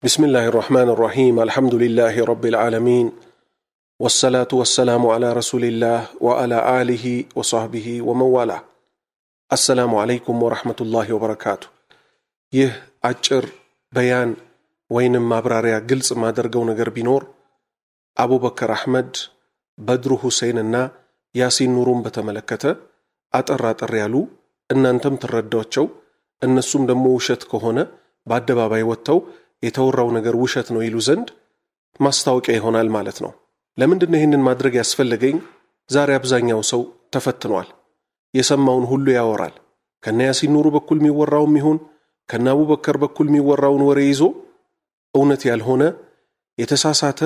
بسم الله الرحمن الرحيم الحمد لله رب العالمين والصلاة والسلام على رسول الله وعلى آله وصحبه ومن والاه السلام عليكم ورحمة الله وبركاته ይህ አጭር በያን ወይንም ማብራሪያ ግልጽ ማደርገው ነገር ቢኖር አቡበከር አህመድ በድሩ ሁሴንና ያሲን ኑሩን በተመለከተ አጠር ያሉ እናንተም ትረዳቸው እነሱም ደግሞ ውሸት ከሆነ በአደባባይ ወጥተው የተወራው ነገር ውሸት ነው ይሉ ዘንድ ማስታወቂያ ይሆናል ማለት ነው። ለምንድነው ይሄንን ማድረግ ያስፈልገኝ? ዛሬ አብዛኛው ሰው ተፈትኗል። የሰማውን ሁሉ ያወራል። ከነ ያሲን ኑሩ በኩል የሚወራውም ይሁን ከነ አቡበከር በኩል የሚወራውን ወሬ ይዞ እውነት ያልሆነ የተሳሳተ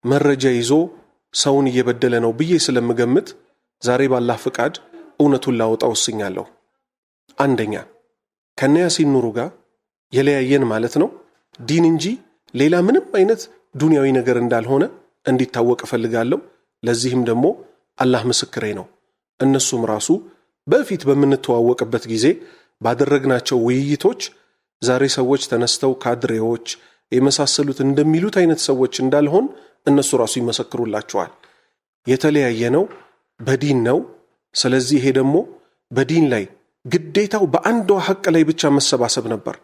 መረጃ ይዞ ሰውን እየበደለ ነው ብዬ ስለምገምት ዛሬ ባላህ ፍቃድ እውነቱን ላወጣው ወስኛለሁ። አንደኛ ከነ ያሲን ኑሩ ጋር የለያየን ማለት ነው ዲን እንጂ ሌላ ምንም አይነት ዱንያዊ ነገር እንዳልሆነ እንዲታወቅ ፈልጋለሁ። ለዚህም ደግሞ አላህ ምስክሬ ነው። እነሱም ራሱ በፊት በመንተዋወቅበት ጊዜ ባደረግናቸው ውይይቶች ዛሬ ሰዎች ተነስተው ካድሬዎች የመሳሰሉት እንደሚሉት አይነት ሰዎች እንዳልሆን እነሱ ራሱ ይመሰክሩላቸዋል። የተለያየ ነው በዲን ነው። ስለዚህ ይሄ ደግሞ በዲን ላይ ግዴታው በአንዷ ሐቅ ላይ ብቻ መሰባሰብ ነበር።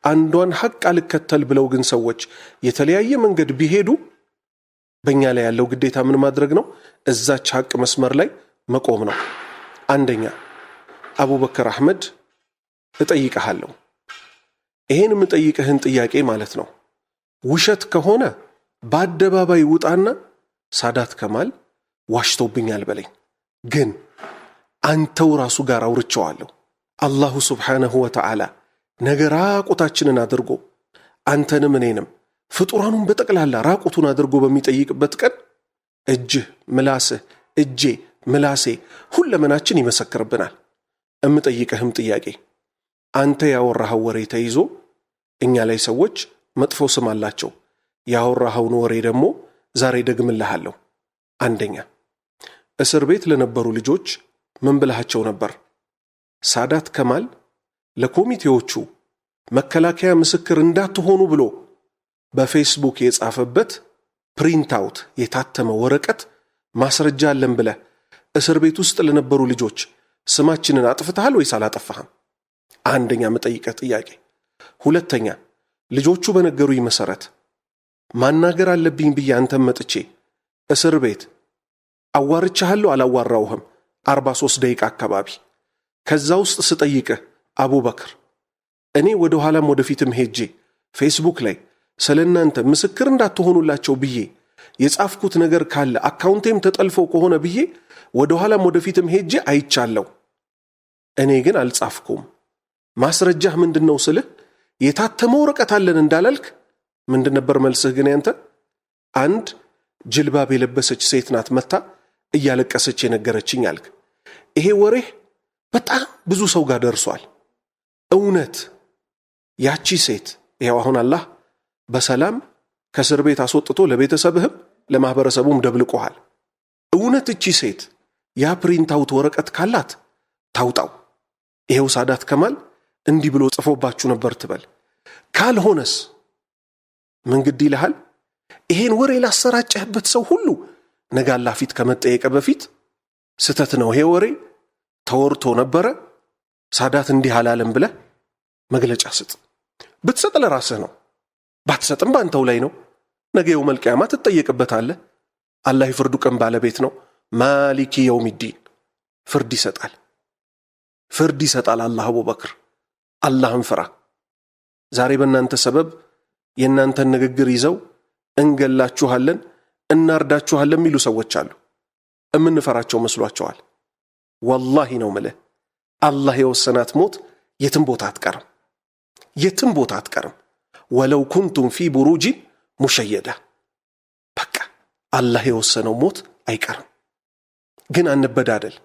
አንዷን ሐቅ አልከተል ብለው ግን ሰዎች የተለያየ መንገድ ቢሄዱ በእኛ ላይ ያለው ግዴታ ምን ማድረግ ነው? እዛች ሐቅ መስመር ላይ መቆም ነው። አንደኛ አቡበከር አህመድ እጠይቅሃለሁ፣ ይሄን የምጠይቅህን ጥያቄ ማለት ነው ውሸት ከሆነ በአደባባይ ውጣና ሳዳት ከማል ዋሽቶብኛል በለኝ። ግን አንተው ራሱ ጋር አውርቼዋለሁ። አላሁ ሱብሓነሁ ወተዓላ ነገር ራቁታችንን አድርጎ አንተንም እኔንም ፍጡራኑን በጠቅላላ ራቁቱን አድርጎ በሚጠይቅበት ቀን እጅህ ምላስህ እጄ ምላሴ ሁለመናችን ይመሰክርብናል። እምጠይቅህም ጥያቄ አንተ ያወራኸው ወሬ ተይዞ እኛ ላይ ሰዎች መጥፎ ስም አላቸው። ያወራኸውን ወሬ ደግሞ ዛሬ ደግምልሃለሁ። አንደኛ እስር ቤት ለነበሩ ልጆች ምን ብለሃቸው ነበር? ሳዳት ከማል ለኮሚቴዎቹ መከላከያ ምስክር እንዳትሆኑ ብሎ በፌስቡክ የጻፈበት ፕሪንት አውት የታተመ ወረቀት ማስረጃ አለን ብለህ እስር ቤት ውስጥ ለነበሩ ልጆች ስማችንን አጥፍተሃል ወይስ አላጠፋህም? አንደኛ መጠይቀህ ጥያቄ። ሁለተኛ ልጆቹ በነገሩኝ መሰረት ማናገር አለብኝ ብዬ አንተም መጥቼ እስር ቤት አዋርቻለሁ አላዋራውህም 43 ደቂቃ አካባቢ። ከዛ ውስጥ ስጠይቅህ አቡበክር እኔ ወደ ኋላም ወደፊትም ሄጄ ፌስቡክ ላይ ስለናንተ ምስክር እንዳትሆኑላቸው ብዬ የጻፍኩት ነገር ካለ አካውንቴም ተጠልፎ ከሆነ ብዬ ወደ ኋላም ወደፊትም ሄጄ አይቻለሁ። እኔ ግን አልጻፍኩም። ማስረጃህ ምንድነው ስልህ የታተመ ወረቀት አለን እንዳላልክ ምንድን ነበር መልስህ? ግን ያንተ አንድ ጅልባብ የለበሰች ሴት ናት መታ እያለቀሰች የነገረችኝ አልክ። ይሄ ወሬህ በጣም ብዙ ሰው ጋር ደርሷል። እውነት ያቺ ሴት ይሄው አሁን አላህ በሰላም ከእስር ቤት አስወጥቶ ለቤተሰብህም ለማህበረሰቡም ደብልቆሃል። እውነት እቺ ሴት ያ ፕሪንት አውት ወረቀት ካላት ታውጣው። ይሄው ሳዳት ከማል እንዲህ ብሎ ጽፎባችሁ ነበር ትበል። ካልሆነስ ምን ግድ ይልሃል? ይሄን ወሬ ላሰራጨህበት ሰው ሁሉ ነገ አላህ ፊት ከመጠየቅ በፊት ስተት ነው ይሄ ወሬ ተወርቶ ነበረ ሳዳት እንዲህ አላለም ብለህ መግለጫ ስጥ። ብትሰጥ ለራስህ ነው፣ ባትሰጥም ባንተው ላይ ነው። ነገ የውመል ቂያማ ትጠየቅበታለህ። አላህ የፍርዱ ቀን ባለቤት ነው። ማሊኪ የውሚዲን ፍርድ ይሰጣል አላህ። አቡበክር አላህን ፍራ። ዛሬ በእናንተ ሰበብ የእናንተን ንግግር ይዘው እንገላችኋለን እናርዳችኋለን የሚሉ ሰዎች አሉ። እምንፈራቸው መስሏቸዋል። ወላሂ ነው ምልህ አላህ የወሰናት ሞት የትም ቦታ አትቀርም። ወለው ኩንቱም ፊ ቡሩጂን ሙሸየዳ። በቃ አላህ የወሰነው ሞት አይቀርም። ግን አንበዳደል።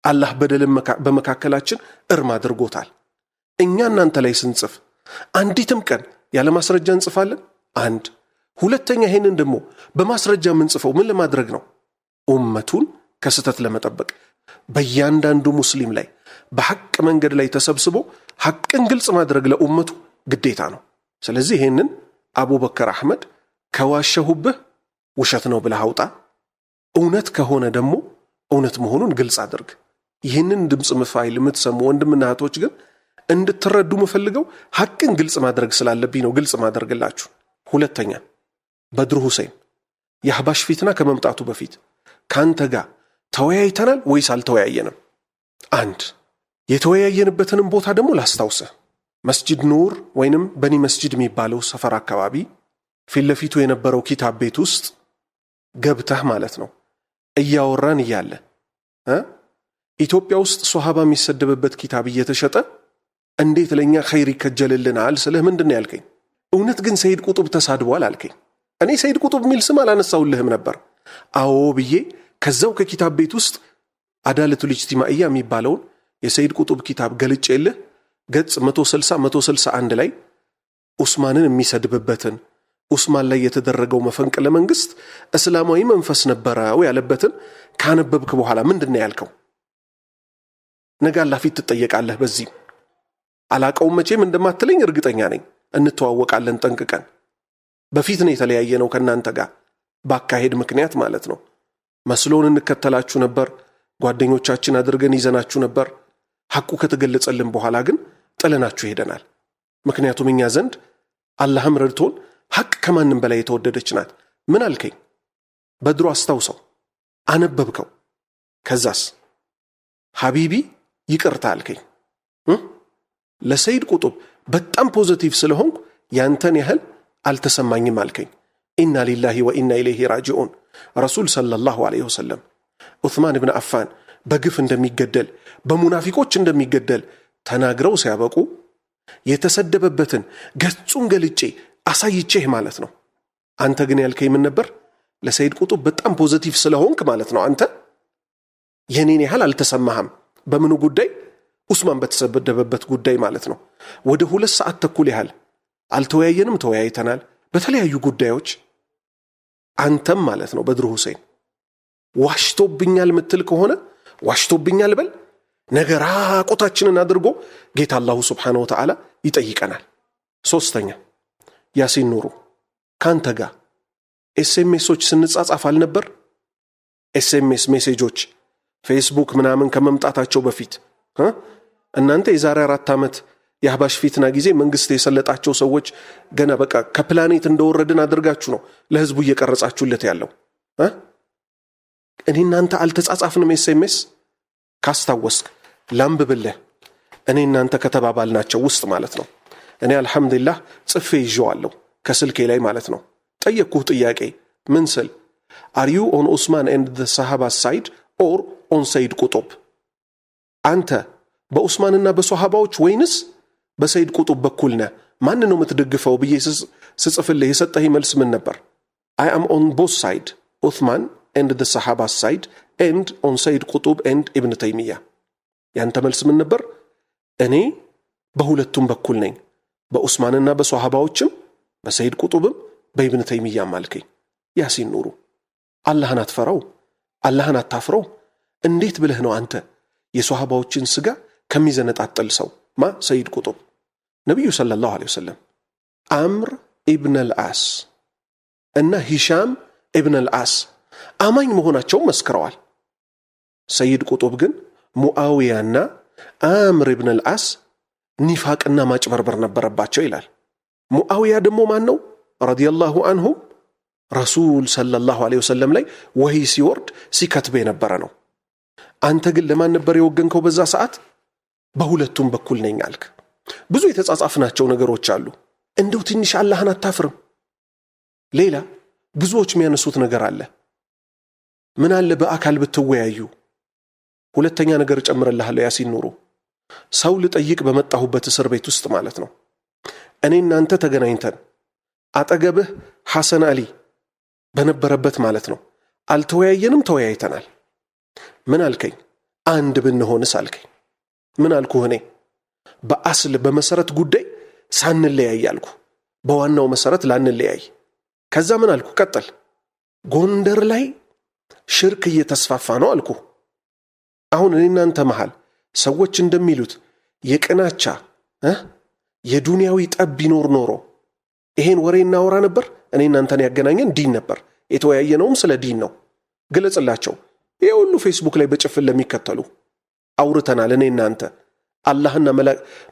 አላህ በደልን በመካከላችን እርም አድርጎታል። እኛ እናንተ ላይ ስንጽፍ አንዲትም ቀን ያለ ማስረጃ እንጽፋለን? አንድ ሁለተኛ ይሄንን ደግሞ በማስረጃ የምንጽፈው ምን ለማድረግ ነው? ኡመቱን ከስተት ለመጠበቅ። በእያንዳንዱ ሙስሊም ላይ በሐቅ መንገድ ላይ ተሰብስቦ ሐቅን ግልጽ ማድረግ ለኡመቱ ግዴታ ነው። ስለዚህ ይሄንን አቡበከር አህመድ ከዋሸሁብህ ውሸት ነው ብለህ አውጣ፣ እውነት ከሆነ ደግሞ እውነት መሆኑን ግልጽ አድርግ። ይህንን ድምጽ ፋይል የምትሰሙ ወንድምና እህቶች ግን እንድትረዱ የምፈልገው ሐቅን ግልጽ ማድረግ ስላለብኝ ነው ግልጽ ማድረግላችሁ። ሁለተኛ በድሩ ሁሴን የአህባሽ ፊትና ከመምጣቱ በፊት ካንተ ጋር ተወያይተናል ወይስ አልተወያየንም? አንድ የተወያየንበትንም ቦታ ደግሞ ላስታውስህ። መስጂድ ኑር ወይንም በኒ መስጂድ የሚባለው ሰፈር አካባቢ ፊት ለፊቱ የነበረው ኪታብ ቤት ውስጥ ገብተህ ማለት ነው እያወራን እያለ ኢትዮጵያ ውስጥ ሶሃባ የሚሰደብበት ኪታብ እየተሸጠ እንዴት ለኛ ኸይር ይከጀልልናል ስልህ ምንድነው ያልከኝ? እውነት ግን ሰይድ ቁጡብ ተሳድቧል አልከኝ። እኔ ሰይድ ቁጡብ የሚል ስም አላነሳውልህም ነበር። አዎ ብዬ ከዛው ከኪታብ ቤት ውስጥ አዳለቱል ኢጅቲማኢያ የሚባለውን የሰይድ ቁጡብ ኪታብ ገልጬልህ ገጽ 160-161 ላይ ዑስማንን የሚሰድብበትን ዑስማን ላይ የተደረገው መፈንቅለ መንግስት እስላማዊ መንፈስ ነበረው ያለበትን ካነበብክ በኋላ ምንድነው ያልከው? ነገ አላህ ፊት ትጠየቃለህ። በዚህ አላቀው መቼም እንደማትለኝ እርግጠኛ ነኝ። እንተዋወቃለን ጠንቅቀን። በፊት ነው የተለያየነው ከናንተ ጋር ባካሄድ ምክንያት ማለት ነው። መስሎን እንከተላችሁ ነበር፣ ጓደኞቻችን አድርገን ይዘናችሁ ነበር። ሐቁ ከተገለጸልን በኋላ ግን ጥለናችሁ ሄደናል። ምክንያቱም እኛ ዘንድ አላህም ረድቶን ሐቅ ከማንም በላይ የተወደደች ናት። ምን አልከኝ? በድሮ አስታውሰው፣ አነበብከው። ከዛስ ሐቢቢ ይቅርታ አልከኝ። ለሰይድ ቁጡብ በጣም ፖዚቲቭ ስለሆንኩ ያንተን ያህል አልተሰማኝም አልከኝ። ኢና ሊላሂ ወኢና ኢለይሂ ራጂዑን። ረሱል ሰለላሁ ዐለይሂ ወሰለም ዑስማን ኢብኑ አፋን በግፍ እንደሚገደል በሙናፊቆች እንደሚገደል ተናግረው ሲያበቁ የተሰደበበትን ገጹን ገልጬ አሳይቼህ ማለት ነው። አንተ ግን ያልከኝ ምን ነበር? ለሰይድ ቁጡብ በጣም ፖዚቲቭ ስለሆንክ ማለት ነው አንተ የኔን ያህል አልተሰማህም። በምኑ ጉዳይ? ዑስማን በተሰደበበት ጉዳይ ማለት ነው። ወደ 2 ሰዓት ተኩል ያህል አልተወያየንም፣ ተወያይተናል በተለያዩ ጉዳዮች። አንተም ማለት ነው በድሩ ሁሴን ዋሽቶብኛል ምትል ከሆነ ዋሽቶብኛል በል። ነገር ራቆታችንን አድርጎ ጌታ አላሁ ሱብሓነሁ ወተዓላ ይጠይቀናል። ሶስተኛ ያሲን ኑሩ ካንተ ጋር ኤስኤምኤሶች ስንጻጻፍ አልነበር? ኤስኤምኤስ ሜሴጆች ፌስቡክ ምናምን ከመምጣታቸው በፊት እናንተ የዛሬ 4 ዓመት የአህባሽ ፊትና ጊዜ መንግስት የሰለጣቸው ሰዎች ገና በቃ ከፕላኔት እንደወረድን አድርጋችሁ ነው ለህዝቡ እየቀረጻችሁለት ያለው። እኔ እናንተ አልተጻጻፍንም ኤስኤምኤስ? ካስታወስክ ላንብብልህ። እኔ እናንተ ከተባባልናቸው ውስጥ ማለት ነው። እኔ አልহামዱሊላህ ጽፌ ይዤዋለሁ ከስልኬ ላይ ማለት ነው። ጠየቅኩህ ጥያቄ ምን ስል are you on Usman and the Sahaba side or on ሰይድ ቁጡብ? አንተ በዑስማንና በሶሃባዎች ወይንስ በሰይድ ቁጡብ በኩል ነህ? ማን ነው የምትደግፈው ብዬ ስጽፍልህ የሰጠህ መልስ ምን ነበር? I am on both side, Uthman and the Sahaba side and on ሰይድ ቁጡብ and ኢብን ተይሚያ። ያንተ መልስ ምን ነበር? እኔ በሁለቱም በኩል ነኝ፣ በዑስማንና በሶሃባዎችም በሰይድ ቁጡብም በኢብን ተይሚያም አልከኝ። ያሲን ኑሩ አላህን አትፈራው? አላህን አታፍረው? እንዴት ብለህ ነው አንተ የሶሃባዎችን ስጋ ከሚዘነጣጠል ሰው ሰይድ ቁጡብ? ነብዩ ሰለላሁ ዐለይሂ ወሰለም አምር ኢብን አልዓስ እና ሂሻም ኢብን አልዓስ አማኝ መሆናቸው መስክረዋል። ሰይድ ቁጡብ ግን ሙአዊያና አምር ኢብን አልዓስ ኒፋቅና ማጭበርበር ነበረባቸው ይላል። ሙአዊያ ደግሞ ማን ነው? ረዲየላሁ ዐንሁ ረሱል ሰለላሁ ዐለይሂ ወሰለም ላይ ወህይ ሲወርድ ሲከትብ የነበረ ነው። አንተ ግን ለማን ነበር የወገንከው በዛ ሰዓት? በሁለቱም በኩል ነኝ አልክ። ብዙ የተጻጻፍናቸው ነገሮች አሉ። እንደው ትንሽ አላህን አታፍርም? ሌላ ብዙዎች የሚያነሱት ነገር አለ። ምን አለ በአካል ብትወያዩ? ሁለተኛ ነገር ጨምረልሃለሁ ያሲን ኑሩ። ሰው ልጠይቅ በመጣሁበት እስር ቤት ውስጥ ማለት ነው እኔ እናንተ ተገናኝተን አጠገብህ ሐሰን አሊ በነበረበት ማለት ነው አልተወያየንም? ተወያይተናል። ምን አልከኝ? አንድ ብንሆንስ አልከኝ። ምን አልኩህ? እኔ በአስል በመሰረት ጉዳይ ሳንለያይ አልኩ። በዋናው መሰረት ላንለያይ። ከዛ ምን አልኩ? ቀጥል። ጎንደር ላይ ሽርክ እየተስፋፋ ነው አልኩ። አሁን እኔ እናንተ መሃል ሰዎች እንደሚሉት የቅናቻ የዱንያዊ ጠብ ቢኖር ኖሮ ይሄን ወሬ እናወራ ነበር። እኔ እናንተን ያገናኘን ዲን ነበር። የተወያየነውም ስለ ዲን ነው። ግለጽላቸው። ይሄ ሁሉ ፌስቡክ ላይ በጭፍን ለሚከተሉ አውርተናል። እኔ እናንተ አላህና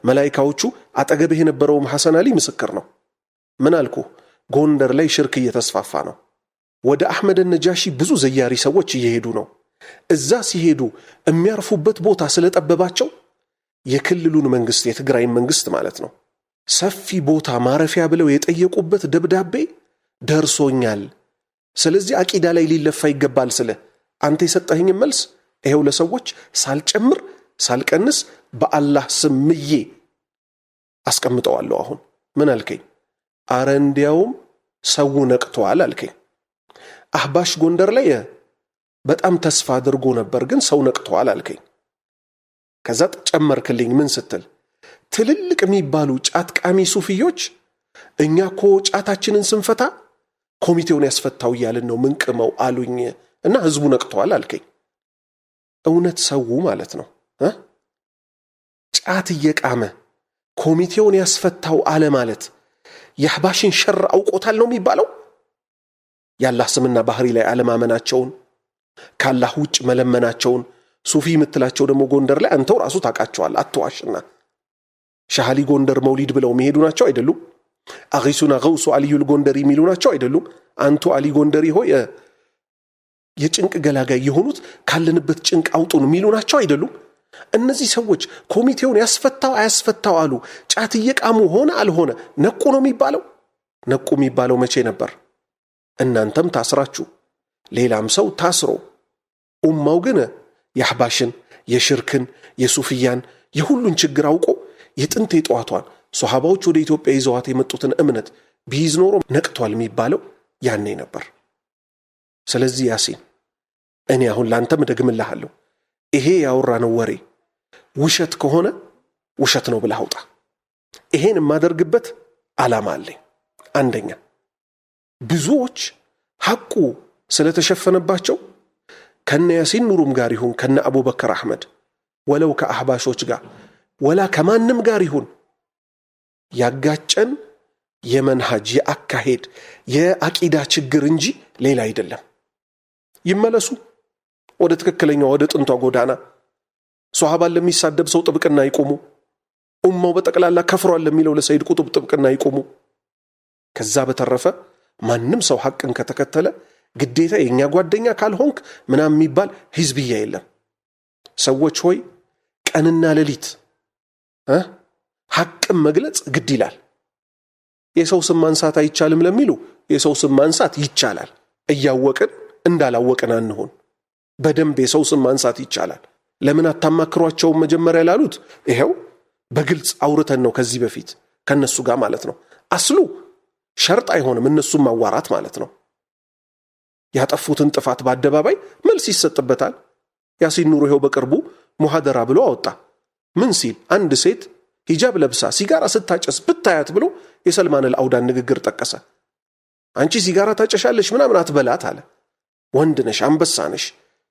መላእክቶቹ አጠገብህ የነበረው ሐሰን አሊ ምስክር ነው። ምን አልኩ? ጎንደር ላይ ሽርክ እየተስፋፋ ነው። ወደ አህመድ ነጃሺ ብዙ ዘያሪ ሰዎች እየሄዱ ነው። እዛ ሲሄዱ የሚያርፉበት ቦታ ስለጠበባቸው የክልሉን መንግስት የትግራይ መንግስት ማለት ነው ሰፊ ቦታ ማረፊያ ብለው የጠየቁበት ደብዳቤ ደርሶኛል። ስለዚህ አቂዳ ላይ ሊለፋ ይገባል ስለ አንተ የሰጠኸኝ መልስ ይሄው ለሰዎች ሳልጨምር ሳልቀንስ በአላህ ስምዬ አስቀምጠዋለሁ። አሁን ምን አልከኝ? አረ እንዲያውም ሰው ነቅቷል አልከኝ። አህባሽ ጎንደር ላይ በጣም ተስፋ አድርጎ ነበር ግን ሰው ነቅቷል አልከኝ። ከዛ ጨመርክልኝ ምን ስትል ትልልቅ የሚባሉ ጫት ቃሚ ሱፊዮች እኛኮ ጫታችንን ስንፈታ ኮሚቴውን ያስፈታው ያለን ነው ምንቅመው አሉኝ እና ህዝቡ ነቅቷል አልከኝ። እውነት ሰው ማለት ነው ጫት እየቃመ ኮሚቴውን ያስፈታው አለ ማለት የአህባሽን ሸር አውቆታል ነው የሚባለው? ያላህ ስምና ባህሪ ላይ አለማመናቸውን ካላህ ውጭ መለመናቸውን ሱፊ የምትላቸው ደግሞ ጎንደር ላይ አንተው ራሱ ታውቃቸዋል። አትዋሽና ሻሃሊ ጎንደር መውሊድ ብለው የሚሄዱ ናቸው አይደሉም? አጊሱና ገውሱ አልዩል ጎንደሪ የሚሉ ናቸው አይደሉም? አንቱ አሊ ጎንደሪ ሆይ የጭንቅ ገላጋይ የሆኑት ካለንበት ጭንቅ አውጡን የሚሉ ናቸው አይደሉም? እነዚህ ሰዎች ኮሚቴውን ያስፈታው አያስፈታው አሉ። ጫት እየቃሙ ሆነ አልሆነ ነቁ ነው የሚባለው? ነቁ የሚባለው መቼ ነበር? እናንተም ታስራችሁ ሌላም ሰው ታስሮ ኡማው ግን የአህባሽን የሽርክን የሱፊያን የሁሉን ችግር አውቆ የጥንት የጠዋቷን ሷሃባዎች ወደ ኢትዮጵያ ይዘዋት የመጡትን እምነት ቢይዝ ኖሮ ነቅቷል የሚባለው ያኔ ነበር። ስለዚህ ያሲን እኔ አሁን ላንተም ደግምልሃለሁ፣ ይሄ ያወራነው ወሬ ውሸት ከሆነ ውሸት ነው ብለህ አውጣ። ይሄን የማደርግበት ዓላማ አለኝ። አንደኛ ብዙዎች ሐቁ ስለተሸፈነባቸው ከነ ያሲን ኑሩም ጋር ይሁን ከነ አቡበከር አህመድ ወለው ከአህባሾች ጋር ወላ ከማንም ጋር ይሁን ያጋጨን የመንሃጅ የአካሄድ የአቂዳ ችግር እንጂ ሌላ አይደለም። ይመለሱ ወደ ትክክለኛው ወደ ጥንቷ ጎዳና። ሷሃባን ለሚሳደብ ሰው ጥብቅና ይቆሙ። ኡማው በጠቅላላ ከፍሯል ለሚለው ለሰይድ ቁጥብ ጥብቅና ይቆሙ። ከዛ በተረፈ ማንም ሰው ሐቅን ከተከተለ ግዴታ የኛ ጓደኛ ካልሆንክ ምናም የሚባል ህዝብያ የለም። ሰዎች ሆይ ቀንና ሌሊት ሐቅን መግለጽ ግድ ይላል። የሰው ስም ማንሳት አይቻልም ለሚሉ የሰው ስም ማንሳት ይቻላል። እያወቅን እንዳላወቅን አንሆን። በደንብ የሰው ስም ማንሳት ይቻላል። ለምን አታማክሯቸው መጀመሪያ ላሉት ይሄው በግልጽ አውርተን ነው ከዚህ በፊት ከነሱ ጋር ማለት ነው። አስሉ ሸርጥ አይሆንም እነሱም ማዋራት ማለት ነው። ያጠፉትን ጥፋት በአደባባይ መልስ ይሰጥበታል። ያሲን ኑሩ ይሄው በቅርቡ ሙሐደራ ብሎ አወጣ። ምን ሲል አንድ ሴት ሂጃብ ለብሳ ሲጋራ ስታጨስ ብታያት ብሎ የሰልማን አልአውዳን ንግግር ጠቀሰ። አንቺ ሲጋራ ታጨሻለሽ ምናምን አትበላት አለ። ወንድ ነሽ አንበሳ ነሽ፣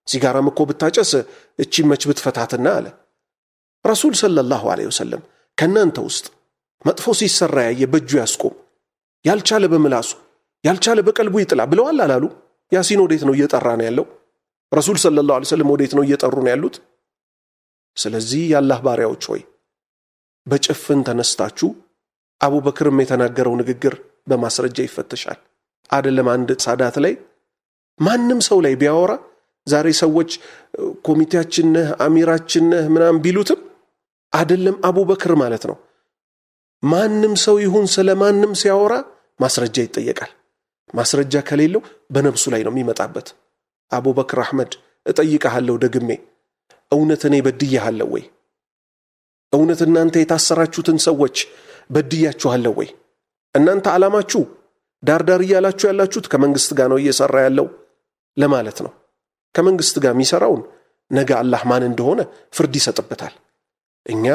ሲጋራም እኮ ብታጨስ እቺ መች ብትፈታትና አለ። ረሱል ሰለላሁ ዐለይሂ ወሰለም ከናንተ ውስጥ መጥፎ ሲሰራ ያየ በእጁ ያስቆም፣ ያልቻለ በምላሱ ያልቻለ በቀልቡ ይጥላ ብለዋል አላሉ? ያሲን ወዴት ነው እየጠራ ነው ያለው? ረሱል ሰለላሁ ዐለይሂ ወሰለም ወዴት ነው እየጠሩ ነው ያሉት? ስለዚህ ያላህ ባሪያዎች ሆይ በጭፍን ተነስታችሁ አቡበክርም የተናገረው ንግግር በማስረጃ ይፈተሻል። አይደለም አንድ ሳዳት ላይ ማንም ሰው ላይ ቢያወራ ዛሬ ሰዎች ኮሚቴያችን ነህ አሚራችን ነህ ምናምን ቢሉትም አይደለም አቡበክር ማለት ነው። ማንም ሰው ይሁን ስለማንም ሲያወራ ማስረጃ ይጠየቃል። ማስረጃ ከሌለው በነብሱ ላይ ነው የሚመጣበት። አቡበክር አህመድ እጠይቅሃለሁ ደግሜ እውነት እኔ በድያለሁ ወይ? እውነት እናንተ የታሰራችሁትን ሰዎች በድያችኋለሁ ወይ? እናንተ ዓላማችሁ ዳርዳር እያላችሁ ያላችሁት ከመንግስት ጋር ነው እየሰራ ያለው ለማለት ነው። ከመንግስት ጋር የሚሰራውን ነገ አላህ ማን እንደሆነ ፍርድ ይሰጥበታል። እኛ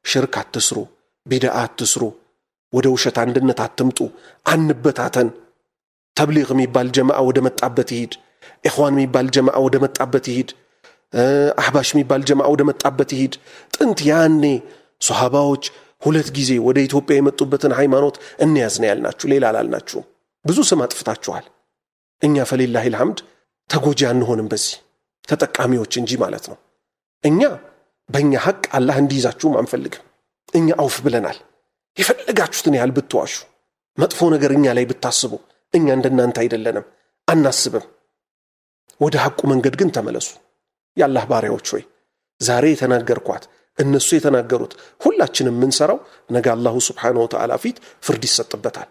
ሽርክ አትስሩ፣ ቢድዓ አትስሩ፣ ወደ ውሸት አንድነት አትምጡ፣ አንበታተን። ተብሊግ የሚባል ጀማዓ ወደ መጣበት ይሄድ፣ ኢኽዋን የሚባል ጀማዓ ወደ መጣበት ይሄድ፣ አህባሽ የሚባል ጀማዓ ወደ መጣበት ይሄድ። ጥንት ያኔ ሷሃባዎች ሁለት ጊዜ ወደ ኢትዮጵያ የመጡበትን ሃይማኖት እንያዝና ያልናችሁ ሌላ አላልናችሁም። ብዙ ስም አጥፍታችኋል። እኛ ፈሊላሂል ሐምድ ተጎጂ አንሆንም፣ በዚህ ተጠቃሚዎች እንጂ ማለት ነው። እኛ በእኛ ሐቅ አላህ እንዲይዛችሁም አንፈልግም። እኛ አውፍ ብለናል። የፈለጋችሁትን ያህል ብትዋሹ፣ መጥፎ ነገር እኛ ላይ ብታስቡ፣ እኛ እንደናንተ አይደለንም፣ አናስብም። ወደ ሐቁ መንገድ ግን ተመለሱ። የአላህ ባሪያዎች ሆይ ዛሬ የተናገርኳት እነሱ የተናገሩት ሁላችንም የምንሰራው ነገ አላሁ ሱብሓነሁ ወተዓላ ፊት ፍርድ ይሰጥበታል።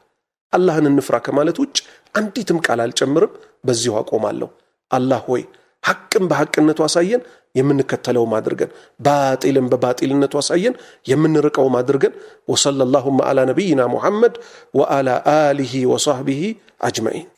አላህን እንፍራ ከማለት ውጭ አንዲትም ቃል አልጨምርም። በዚሁ አቆማለሁ። አላህ ሆይ ሐቅን በሐቅነቱ አሳየን፣ የምንከተለውም አድርገን፣ ባጢልን በባጢልነቱ አሳየን፣ የምንርቀውም አድርገን። ወሰለላሁ ዐላ ነቢይና ሙሐመድ ወዐላ አሊሂ ወሰህቢሂ አጅመዒን።